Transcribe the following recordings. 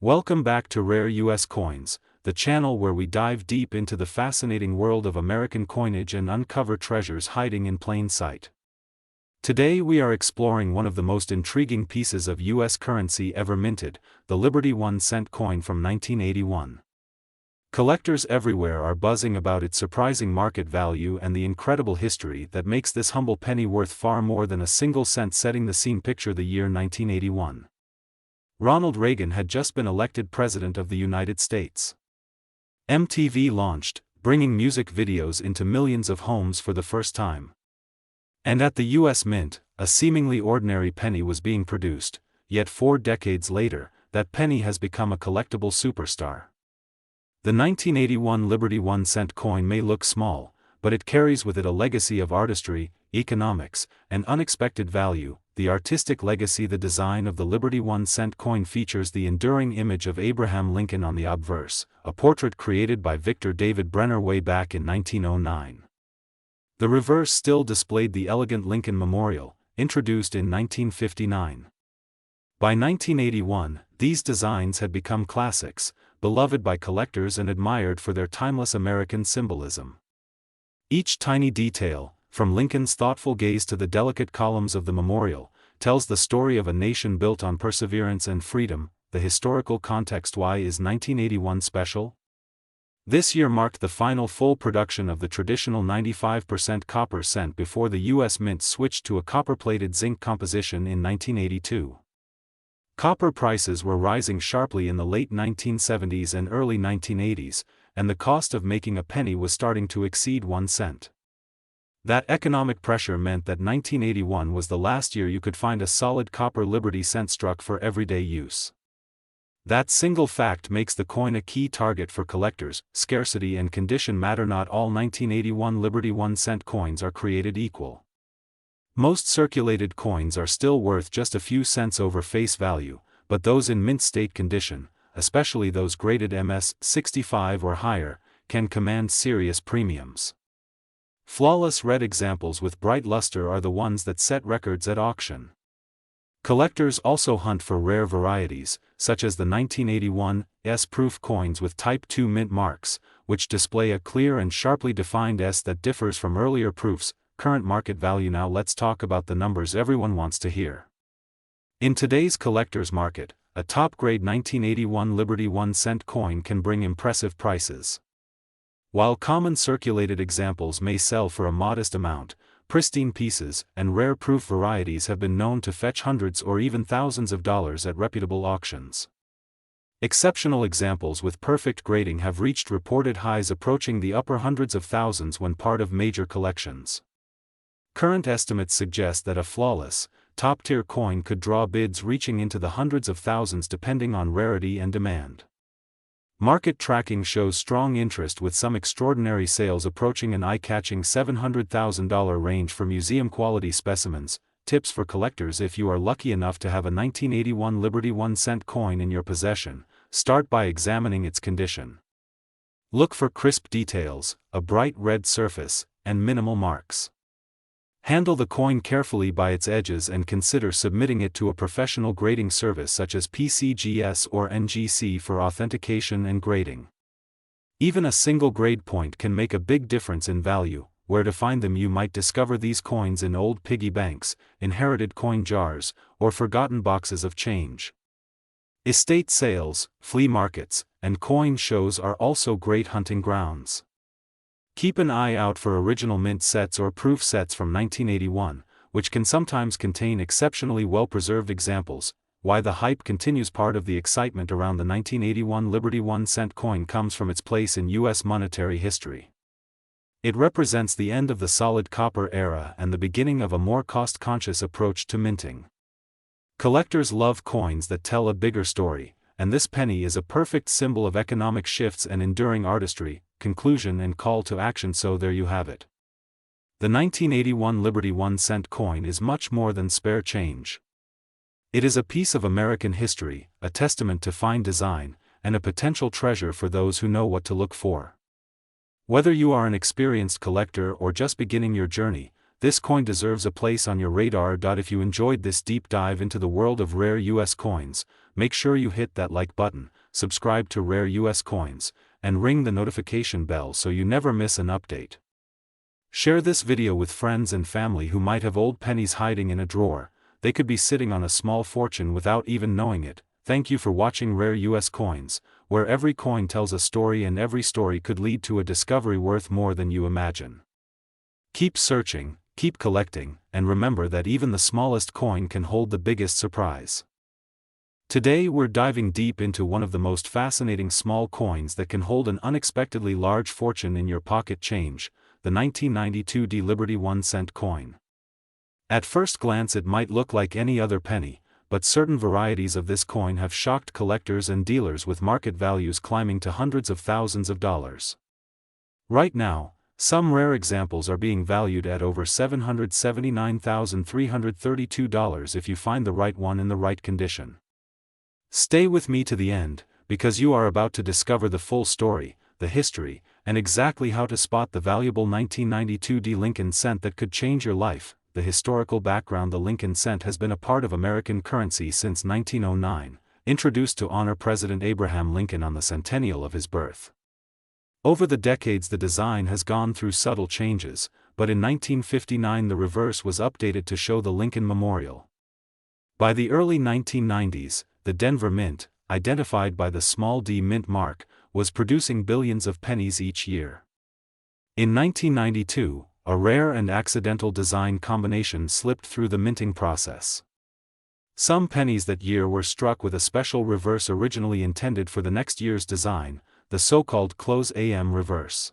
Welcome back to Rare US Coins, the channel where we dive deep into the fascinating world of American coinage and uncover treasures hiding in plain sight. Today we are exploring one of the most intriguing pieces of US currency ever minted, the Liberty 1-cent coin from 1981. Collectors everywhere are buzzing about its surprising market value and the incredible history that makes this humble penny worth far more than a single cent. Setting the scene, picture the year 1981. Ronald Reagan had just been elected President of the United States. MTV launched, bringing music videos into millions of homes for the first time. And at the US Mint, a seemingly ordinary penny was being produced, yet 4 decades later, that penny has become a collectible superstar. The 1981 Liberty 1-cent coin may look small, but it carries with it a legacy of artistry, economics, and unexpected value. The artistic legacy. The design of the Liberty 1-cent coin features the enduring image of Abraham Lincoln on the obverse, a portrait created by Victor David Brenner way back in 1909. The reverse still displayed the elegant Lincoln Memorial, introduced in 1959. By 1981, these designs had become classics, beloved by collectors and admired for their timeless American symbolism. Each tiny detail, from Lincoln's thoughtful gaze to the delicate columns of the memorial, tells the story of a nation built on perseverance and freedom. The historical context. Why is 1981 special? This year marked the final full production of the traditional 95% copper cent before the U.S. Mint switched to a copper-plated zinc composition in 1982. Copper prices were rising sharply in the late 1970s and early 1980s, and the cost of making a penny was starting to exceed 1 cent. That economic pressure meant that 1981 was the last year you could find a solid copper Liberty cent struck for everyday use. That single fact makes the coin a key target for collectors. Scarcity and condition matter. Not all 1981 Liberty 1-cent coins are created equal. Most circulated coins are still worth just a few cents over face value, but those in mint state condition, especially those graded MS 65 or higher, can command serious premiums. Flawless red examples with bright luster are the ones that set records at auction. Collectors also hunt for rare varieties, such as the 1981 S-proof coins with Type II mint marks, which display a clear and sharply defined S that differs from earlier proofs. Current market value. Now let's talk about the numbers everyone wants to hear. In today's collector's market, a top-grade 1981 Liberty 1-cent coin can bring impressive prices. While common circulated examples may sell for a modest amount, pristine pieces and rare proof varieties have been known to fetch hundreds or even thousands of dollars at reputable auctions. Exceptional examples with perfect grading have reached reported highs approaching the upper hundreds of thousands when part of major collections. Current estimates suggest that a flawless, top-tier coin could draw bids reaching into the hundreds of thousands depending on rarity and demand. Market tracking shows strong interest, with some extraordinary sales approaching an eye-catching $700,000 range for museum-quality specimens. Tips for collectors: if you are lucky enough to have a 1981 Liberty 1-cent coin in your possession, start by examining its condition. Look for crisp details, a bright red surface, and minimal marks. Handle the coin carefully by its edges and consider submitting it to a professional grading service such as PCGS or NGC for authentication and grading. Even a single grade point can make a big difference in value. Where to find them? You might discover these coins in old piggy banks, inherited coin jars, or forgotten boxes of change. Estate sales, flea markets, and coin shows are also great hunting grounds. Keep an eye out for original mint sets or proof sets from 1981, which can sometimes contain exceptionally well-preserved examples. Why the hype continues? Part of the excitement around the 1981 Liberty 1-cent coin comes from its place in U.S. monetary history. It represents the end of the solid copper era and the beginning of a more cost-conscious approach to minting. Collectors love coins that tell a bigger story, and this penny is a perfect symbol of economic shifts and enduring artistry. Conclusion and call to action. So there you have it. The 1981 Liberty 1-cent coin is much more than spare change. It is a piece of American history, a testament to fine design, and a potential treasure for those who know what to look for. Whether you are an experienced collector or just beginning your journey, this coin deserves a place on your radar. If you enjoyed this deep dive into the world of rare US coins, make sure you hit that like button, subscribe to Rare US Coins, and ring the notification bell so you never miss an update. Share this video with friends and family who might have old pennies hiding in a drawer. They could be sitting on a small fortune without even knowing it. Thank you for watching Rare US Coins, where every coin tells a story and every story could lead to a discovery worth more than you imagine. Keep searching, keep collecting, and remember that even the smallest coin can hold the biggest surprise. Today we're diving deep into one of the most fascinating small coins that can hold an unexpectedly large fortune in your pocket change, the 1992 D Liberty 1-cent coin. At first glance it might look like any other penny, but certain varieties of this coin have shocked collectors and dealers with market values climbing to hundreds of thousands of dollars. Right now, some rare examples are being valued at over $779,332 if you find the right one in the right condition. Stay with me to the end, because you are about to discover the full story, the history, and exactly how to spot the valuable 1992 D Lincoln cent that could change your life. The historical background: the Lincoln cent has been a part of American currency since 1909, introduced to honor President Abraham Lincoln on the centennial of his birth. Over the decades the design has gone through subtle changes, but in 1959 the reverse was updated to show the Lincoln Memorial. By the early 1990s, the Denver Mint, identified by the small d mint mark, was producing billions of pennies each year. In 1992, a rare and accidental design combination slipped through the minting process. Some pennies that year were struck with a special reverse originally intended for the next year's design, the so-called close AM reverse.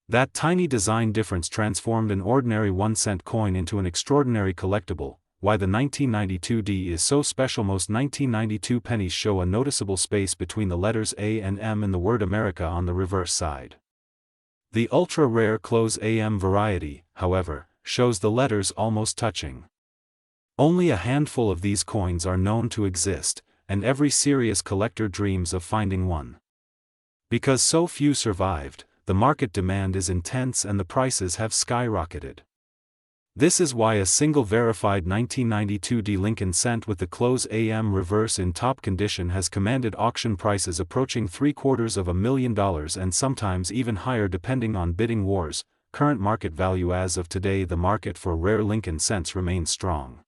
That tiny design difference transformed an ordinary 1-cent coin into an extraordinary collectible. Why the 1992 D is so special: most 1992 pennies show a noticeable space between the letters A and M in the word America on the reverse side. The ultra-rare close AM variety, however, shows the letters almost touching. Only a handful of these coins are known to exist, and every serious collector dreams of finding one. Because so few survived, the market demand is intense and the prices have skyrocketed. This is why a single verified 1992 D Lincoln cent with the close AM reverse in top condition has commanded auction prices approaching $750,000 and sometimes even higher depending on bidding wars. Current market value: as of today, the market for rare Lincoln cents remains strong.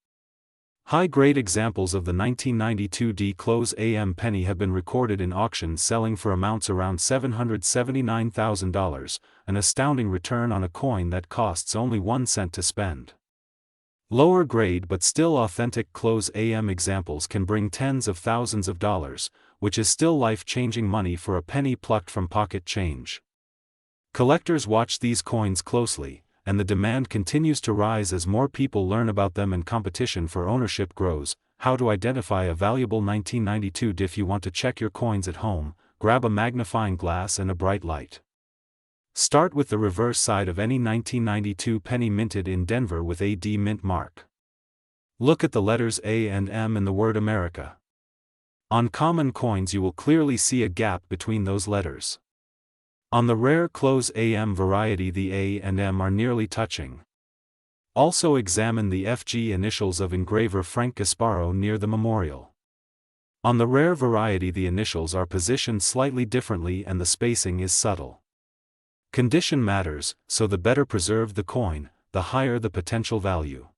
High-grade examples of the 1992 D close AM penny have been recorded in auctions selling for amounts around $779,000, an astounding return on a coin that costs only 1 cent to spend. Lower grade but still authentic close AM examples can bring tens of thousands of dollars, which is still life-changing money for a penny plucked from pocket change. Collectors watch these coins closely, and the demand continues to rise as more people learn about them and competition for ownership grows. How to identify a valuable 1992 D? If you want to check your coins at home, grab a magnifying glass and a bright light. Start with the reverse side of any 1992 penny minted in Denver with a D mint mark. Look at the letters A and M in the word America. On common coins you will clearly see a gap between those letters. On the rare close AM variety the A and M are nearly touching. Also examine the FG initials of engraver Frank Gasparo near the memorial. On the rare variety the initials are positioned slightly differently and the spacing is subtle. Condition matters, so the better preserved the coin, the higher the potential value.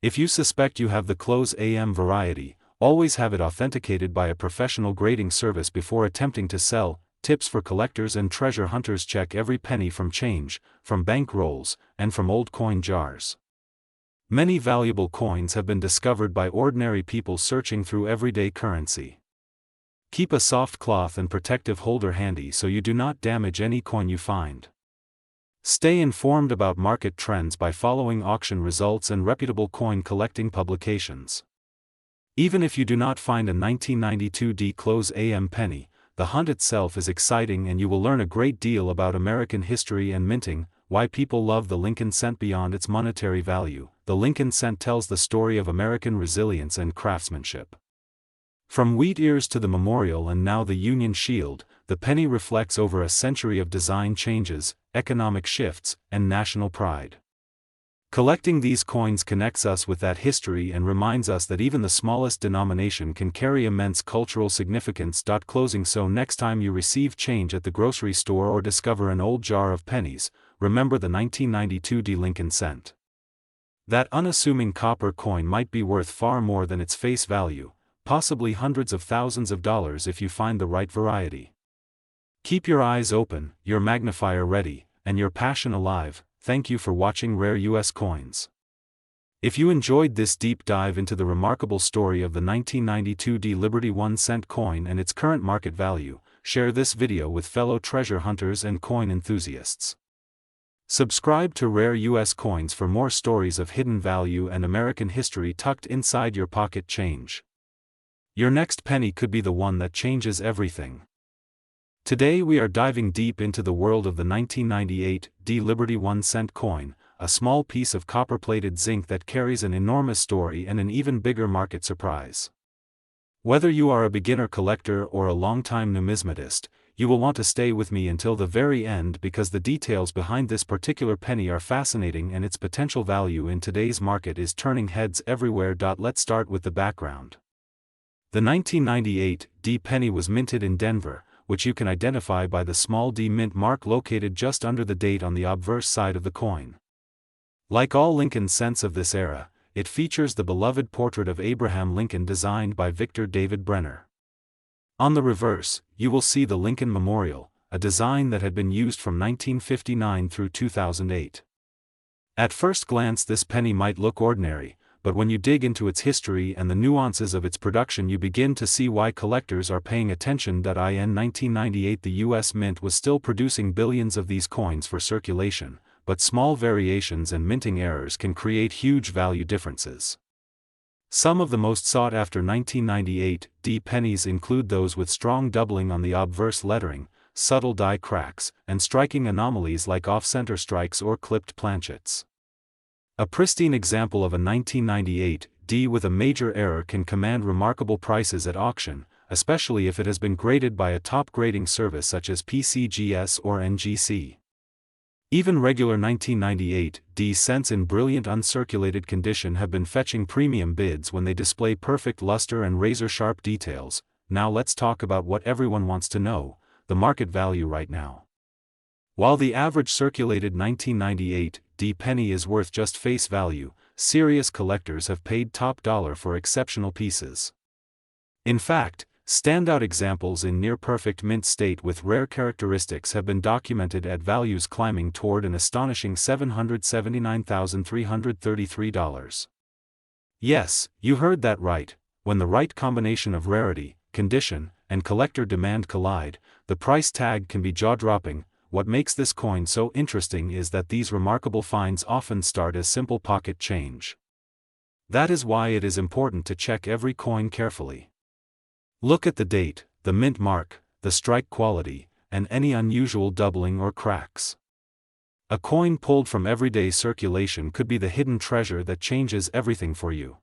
If you suspect you have the close AM variety, always have it authenticated by a professional grading service before attempting to sell. Tips for collectors and treasure hunters: check every penny from change, from bank rolls, and from old coin jars. Many valuable coins have been discovered by ordinary people searching through everyday currency. Keep a soft cloth and protective holder handy so you do not damage any coin you find. Stay informed about market trends by following auction results and reputable coin collecting publications. Even if you do not find a 1992 D close AM penny, the hunt itself is exciting and you will learn a great deal about American history and minting. Why people love the Lincoln cent beyond its monetary value. The Lincoln cent tells the story of American resilience and craftsmanship. From wheat ears to the memorial and now the Union Shield, the penny reflects over a century of design changes, economic shifts, and national pride. Collecting these coins connects us with that history and reminds us that even the smallest denomination can carry immense cultural significance. Closing. So next time you receive change at the grocery store or discover an old jar of pennies, remember the 1992 Lincoln cent. That unassuming copper coin might be worth far more than its face value, possibly hundreds of thousands of dollars if you find the right variety. Keep your eyes open, your magnifier ready, and your passion alive. Thank you for watching Rare US Coins. If you enjoyed this deep dive into the remarkable story of the 1992 Liberty 1 cent coin and its current market value, share this video with fellow treasure hunters and coin enthusiasts. Subscribe to Rare US Coins for more stories of hidden value and American history tucked inside your pocket change. Your next penny could be the one that changes everything. Today we are diving deep into the world of the 1998 Liberty 1 cent coin, a small piece of copper-plated zinc that carries an enormous story and an even bigger market surprise. Whether you are a beginner collector or a longtime numismatist, you will want to stay with me until the very end because the details behind this particular penny are fascinating and its potential value in today's market is turning heads everywhere. Let's start with the background. The 1998 penny was minted in Denver, which you can identify by the small D mint mark located just under the date on the obverse side of the coin. Like all Lincoln cents of this era, it features the beloved portrait of Abraham Lincoln designed by Victor David Brenner. On the reverse, you will see the Lincoln Memorial, a design that had been used from 1959 through 2008. At first glance this penny might look ordinary, but when you dig into its history and the nuances of its production you begin to see why collectors are paying attention. In 1998 the US Mint was still producing billions of these coins for circulation, but small variations and minting errors can create huge value differences. Some of the most sought after 1998 pennies include those with strong doubling on the obverse lettering, subtle die cracks, and striking anomalies like off-center strikes or clipped planchets. A pristine example of a 1998 with a major error can command remarkable prices at auction, especially if it has been graded by a top grading service such as PCGS or NGC. Even regular 1998 cents in brilliant uncirculated condition have been fetching premium bids when they display perfect luster and razor-sharp details. Now let's talk about what everyone wants to know, the market value right now. While the average circulated 1998 penny is worth just face value, serious collectors have paid top dollar for exceptional pieces. In fact, standout examples in near-perfect mint state with rare characteristics have been documented at values climbing toward an astonishing $779,333. Yes, you heard that right. When the right combination of rarity, condition, and collector demand collide, the price tag can be jaw-dropping. What makes this coin so interesting is that these remarkable finds often start as simple pocket change. That is why it is important to check every coin carefully. Look at the date, the mint mark, the strike quality, and any unusual doubling or cracks. A coin pulled from everyday circulation could be the hidden treasure that changes everything for you.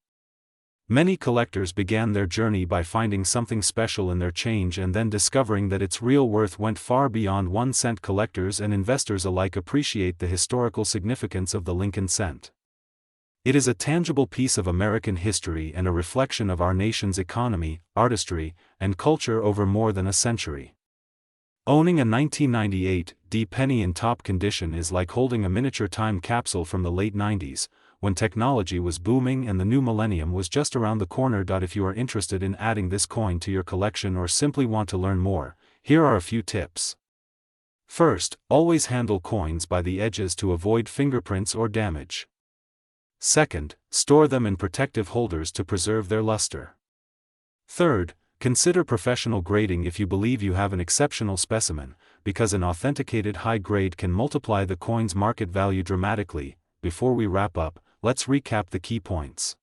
Many collectors began their journey by finding something special in their change and then discovering that its real worth went far beyond 1 cent. Collectors and investors alike appreciate the historical significance of the Lincoln cent. It is a tangible piece of American history and a reflection of our nation's economy, artistry, and culture over more than a century. Owning a 1998 penny in top condition is like holding a miniature time capsule from the late 90s, when technology was booming and the new millennium was just around the corner. If you are interested in adding this coin to your collection or simply want to learn more, here are a few tips. First, always handle coins by the edges to avoid fingerprints or damage. Second, store them in protective holders to preserve their luster. Third, consider professional grading if you believe you have an exceptional specimen, because an authenticated high grade can multiply the coin's market value dramatically. Before we wrap up, let's recap the key points.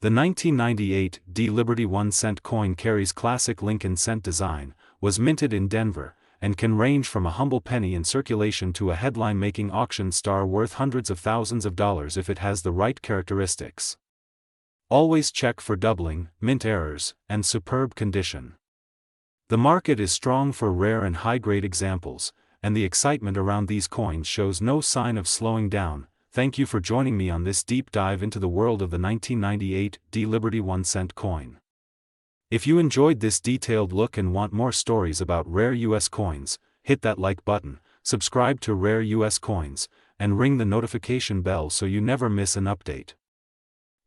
The 1998 Liberty 1 cent coin carries classic Lincoln cent design, was minted in Denver, and can range from a humble penny in circulation to a headline-making auction star worth hundreds of thousands of dollars if it has the right characteristics. Always check for doubling, mint errors, and superb condition. The market is strong for rare and high-grade examples, and the excitement around these coins shows no sign of slowing down. thank you for joining me on this deep dive into the world of the 1998 D-Liberty 1-cent coin. If you enjoyed this detailed look and want more stories about rare US coins, hit that like button, subscribe to Rare US Coins, and ring the notification bell so you never miss an update.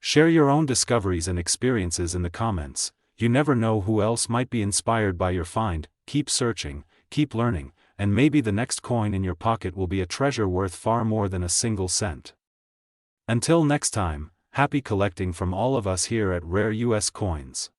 Share your own discoveries and experiences in the comments. You never know who else might be inspired by your find. Keep searching, keep learning, and maybe the next coin in your pocket will be a treasure worth far more than a single cent. Until next time, happy collecting from all of us here at Rare US Coins.